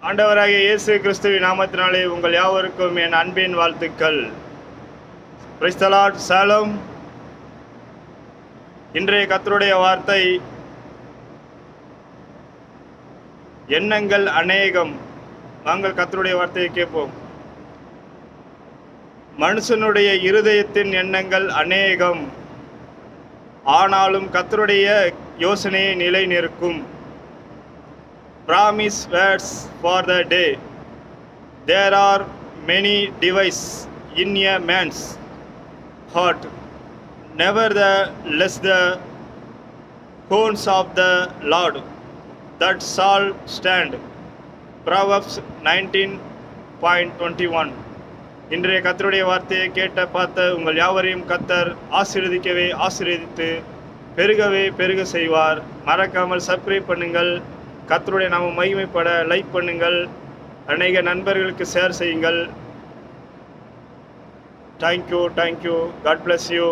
ஆண்டவராகிய இயேசு கிறிஸ்துவின் நாமத்தினாலே உங்கள் யாவருக்கும் என் அன்பின் வாழ்த்துக்கள். Praise the Lord. ஷாலோம். இன்றைய கர்த்தருடைய வார்த்தை எண்ணங்கள் அநேகம். நாங்கள் கர்த்தருடைய வார்த்தையை கேட்போம். மனுஷனுடைய இருதயத்தின் எண்ணங்கள் அநேகம், ஆனாலும் கர்த்தருடைய யோசனையை நிலை நிற்கும். Promise words for the day. There are many devices in a man's heart. Nevertheless, the horns of the Lord that shall stand. Proverbs 19:21. இன்றைய கர்த்தருடைய வார்த்தையை கேட்ட பார்த்த உங்கள் யாவரையும் கர்த்தர் ஆசீர்வதித்து பெருகவே பெருக செய்வார். மறக்காமல் சப்ஸ்கிரைப் பண்ணுங்கள். கர்த்தருடைய நாமம் மகிமைப்பட லைக் பண்ணுங்கள். அநேக நண்பர்களுக்கு ஷேர் செய்யுங்கள். தேங்க்யூ. God bless you.